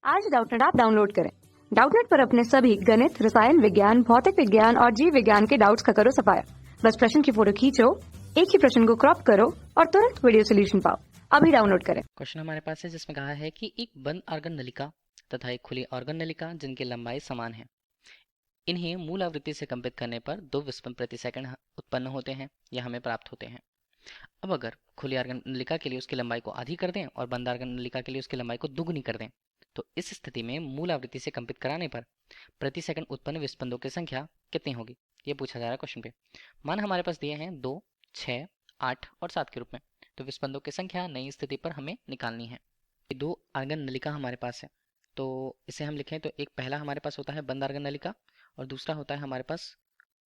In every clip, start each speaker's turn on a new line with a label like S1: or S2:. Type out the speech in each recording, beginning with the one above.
S1: आज Doubtnut app download करें। Doubtnut पर अपने सभी गणित, रसायन विज्ञान, भौतिक विज्ञान और जीव विज्ञान के डाउट्स का करो सफाया। बस प्रश्न की फोटो खींचो, एक ही प्रश्न को क्रॉप करो और तुरंत वीडियो सोल्यूशन पाओ। अभी डाउनलोड करें।
S2: क्वेश्चन हमारे पास है जिसमें कहा है कि एक बंद आर्गन नलिका तथा एक खुली आर्गन नलिका जिनकी लंबाई समान है, इन्हें मूल आवृत्ति से कंपित करने पर 2 विस्पंद प्रति सेकंड उत्पन्न होते हैं या हमें प्राप्त होते हैं। अब अगर खुली आर्गन नलिका के लिए उसकी लंबाई को आधी कर दें और बंद आर्गन नलिका के लिए उसकी लंबाई को दुगुनी कर दें, तो इस स्थिति में मूल आवृत्ति से कंपित कराने पर प्रति सेकंड उत्पन्न विस्पंदों की संख्या कितनी होगी, ये पूछा जा रहा है क्वेश्चन पे। मान हमारे पास दिए हैं 2, 6, 8 और 7 के रूप में। तो विस्पंदों की संख्या नई स्थिति पर हमें निकालनी है। 2 आर्गन नलिका हमारे पास है, तो इसे हम लिखें तो एक पहला हमारे पास होता है बंद आर्गन नलिका और दूसरा होता है हमारे पास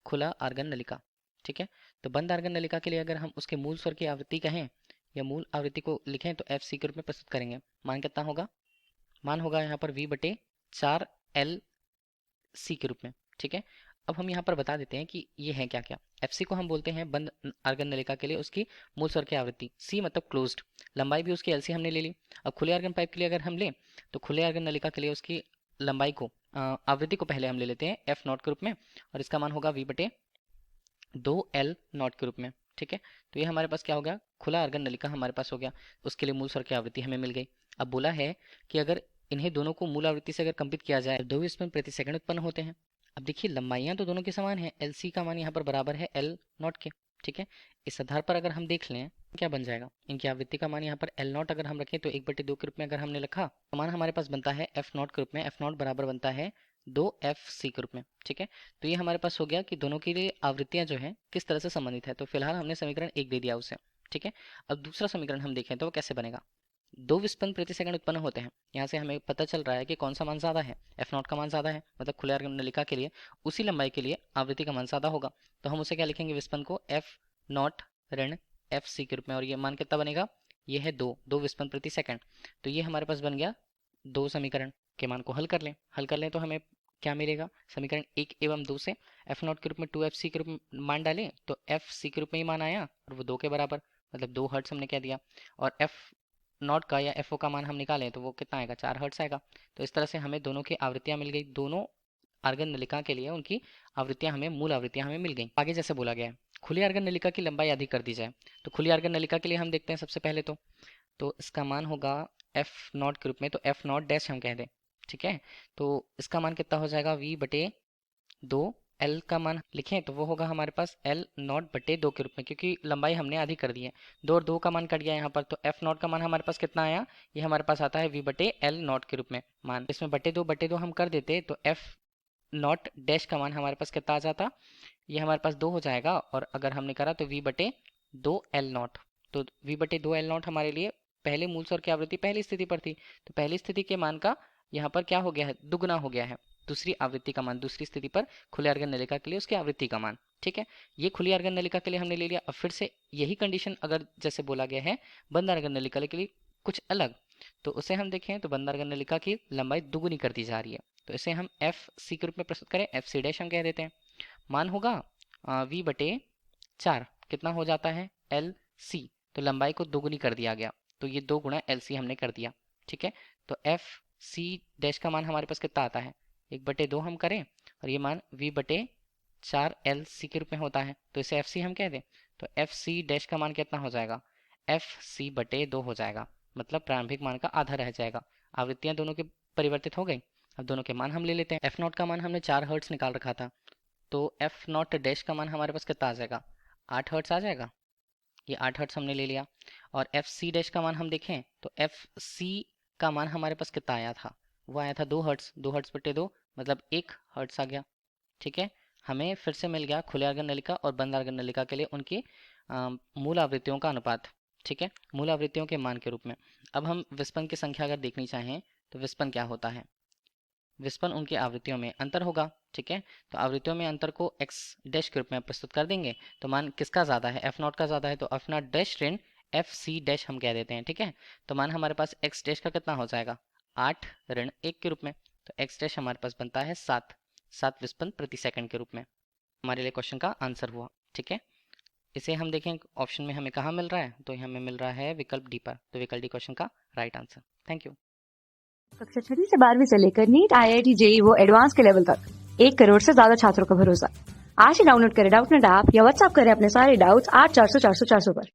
S2: खुला आर्गन नलिका। ठीक है, तो बंद आर्गन नलिका के लिए अगर हम उसके मूल स्वर की आवृत्ति कहें या मूल आवृत्ति को लिखें तो एफ सी के रूप में प्रस्तुत करेंगे। मान कितना होगा? मान होगा यहाँ पर v बटे 4 सी के रूप में। ठीक है, अब हम यहाँ पर बता देते हैं कि ये है क्या क्या। एफ सी को हम बोलते हैं बंद आर्गन नलिका के लिए उसकी मूल स्वर की आवृत्ति, सी मतलब क्लोज्ड, लंबाई भी उसकी एल सी हमने ले ली। अब खुले आर्गन पाइप के लिए अगर हम लें तो खुले आर्गन नलिका के लिए उसकी लंबाई को आवृत्ति को पहले हम ले लेते हैं एफ नॉट के रूप में और इसका मान होगा v बटे 2l नॉट के रूप में। ठीक है, तो ये हमारे पास क्या हो गया, खुला आर्गन नलिका हमारे पास हो गया, उसके लिए मूल स्वर की आवृत्ति हमें मिल गई। अब बोला है कि अगर इन्हें दोनों को मूल आवृत्ति से अगर कंपित किया जाए तो 2 विस्पंद प्रति सेकंड उत्पन्न होते हैं। अब देखिए लंबाइयां तो दोनों की समान है, एल सी का मान यहाँ पर बराबर है एल नॉट के। ठीक है, इस आधार पर अगर हम देख लें क्या बन जाएगा, इनकी आवृत्ति का मान यहाँ पर एल नॉट अगर हम रखें तो 1/2 के रूप में अगर हमने रखा तो मान हमारे पास बनता है एफ नॉट के रूप में, एफ नॉट बराबर बनता है 2 एफ सी के रूप में। ठीक है, तो ये हमारे पास हो गया कि दोनों के लिए आवृत्तियां जो है किस तरह से संबंधित है। तो फिलहाल हमने समीकरण 1 दे दिया उसे। ठीक है, अब दूसरा समीकरण हम देखें तो वो कैसे बनेगा। 2 विस्पंद प्रति सेकंड उत्पन्न होते हैं, यहाँ से हमें पता चल रहा है कि कौन सा मान ज्यादा है, एफ नॉट का मान ज्यादा है, मतलब खुले आर्गन नलिका के लिए उसी लंबाई के लिए आवृत्ति का मान ज्यादा होगा। तो हम उसे क्या लिखेंगे, विस्पंद को एफ नॉट ऋण एफ सी के रूप में, और ये मान कितना बनेगा, ये है 2 विस्पंद प्रति सेकंड। तो ये हमारे पास बन गया 2 समीकरण के मान को हल कर लें तो हमें क्या मिलेगा, समीकरण 1 एवं 2 से एफ नॉट के रूप में 2 एफ सी के रूप में मान डालें तो एफ सी के रूप में ही मान आया और वो 2 के बराबर, मतलब 2 हर्ट्स हमने कह दिया। और एफ नॉट का या एफ ओ का मान हम निकालें तो वो कितना आएगा, 4 हर्ट्स आएगा। तो इस तरह से हमें दोनों की आवृत्तियां मिल गई, दोनों आर्गन नलिका के लिए उनकी आवृत्तियां हमें मूल आवृत्तियां हमें मिल गई। आगे जैसे बोला गया है खुली आर्गन नलिका की लंबाई अधिक कर दी जाए, तो खुली आर्गन नलिका के लिए हम देखते हैं सबसे पहले तो इसका मान होगा एफ नॉट के रूप में, तो एफ नॉट डैश हम कह दें। ठीक है, तो इसका मान कितना हो जाएगा, v बटे 2, एल का मान लिखें तो वो होगा हमारे पास एल नॉट बटे 2 के रूप में, क्योंकि लंबाई हमने आधी कर दी है, 2 और 2 का मान कट गया यहाँ पर। तो एफ नॉट का मान हमारे पास कितना आया, ये हमारे पास आता है v बटे एल नॉट के रूप में मान। इसमें बटे 2 हम कर देते तो एफ नॉट डैश का मान हमारे पास कितना आ जाता, ये हमारे पास 2 हो जाएगा। और अगर हमने करा तो v बटे 2l नॉट, तो v बटे 2l नॉट हमारे लिए पहले मूल स्वर की आवृत्ति पहली स्थिति पर थी, तो पहली स्थिति के मान का यहाँ पर क्या हो गया है, दुगुना हो गया है दूसरी आवृत्ति का मान, दूसरी स्थिति पर खुले आर्गन नलिका के लिए उसकी आवृत्ति का मान। ठीक है, ये खुली आर्गन नलिका के लिए हमने ले लिया। अब फिर से यही कंडीशन अगर जैसे बोला गया है बंद आर्गन नलिका के लिए कुछ अलग, तो उसे हम देखें तो बंद आर्गन नलिका की लंबाई दुगुनी कर दी जा रही है, तो इसे हम एफ सी के रूप में प्रस्तुत करें, एफ सी डैश हम कह देते हैं। मान होगा v बटे 4, कितना हो जाता है एल सी, तो लंबाई को दोगुनी कर दिया गया, तो ये 2 गुणा एल सी हमने कर दिया। ठीक है, तो एफ सी डैश का मान हमारे पास कितना आता है, 1/2 हम करें और ये मान v बटे 4 एल सी के रूप में होता है, तो इसे एफ सी हम कह दें। तो एफ सी डैश का मान कितना हो जाएगा, एफ सी बटे 2 हो जाएगा, मतलब प्रारंभिक मान का आधा रह जाएगा। आवृत्तियां दोनों की परिवर्तित हो गई। अब दोनों के मान हम ले लेते हैं। एफ नॉट का मान हमने 4 हर्ट्स निकाल रखा था, तो एफ नॉट डैश का मान हमारे पास कितना आ जाएगा, 8 हर्ट्स आ जाएगा, ये 8 हर्ट्स हमने ले लिया। और एफ सी डैश का मान हम देखें तो एफ सी का मान हमारे पास कितना आया था, वो आया था 2 हर्ट्स, 2 हर्ट्स बटे 2 मतलब 1 हर्ट्स आ गया। ठीक है, हमें फिर से मिल गया खुले आर्गन नलिका और बंद आर्गन नलिका के लिए उनकी मूल आवृत्तियों का अनुपात। ठीक है, मूल आवृत्तियों के मान के रूप में। अब हम विस्पन की संख्या अगर देखनी चाहें तो विस्पन क्या होता है, विस्पन उनकी आवृत्तियों में अंतर होगा। ठीक है, तो आवृत्तियों में अंतर को x डैश के रूप में प्रस्तुत कर देंगे, तो मान किसका ज़्यादा है, एफ नॉट का ज़्यादा है, तो एफ नॉट डैश ऋण एफ सी डैश हम कह देते हैं। ठीक है, तो मान हमारे पास x डैश का कितना हो जाएगा, 8 ऋण 1 के रूप में, तो x डैश हमारे पास बनता है 7 विस्पन प्रति सेकंड के रूप में। हमारे लिए क्वेश्चन का आंसर हुआ। ठीक है, इसे हम देखें ऑप्शन में हमें कहाँ मिल रहा है, तो हमें मिल रहा है विकल्प डी पर, तो विकल्प डी क्वेश्चन का राइट आंसर। Thank you.
S1: कक्षा 6वीं से 12वीं से लेकर नीट, IIT, JEE वो एडवांस के लेवल तक 1 करोड़ से ज्यादा छात्रों का भरोसा। आज ही डाउनलोड करें डाउटनेट ऐप या व्हाट्सएप करें अपने सारे डाउट्स 8400 400 400 पर।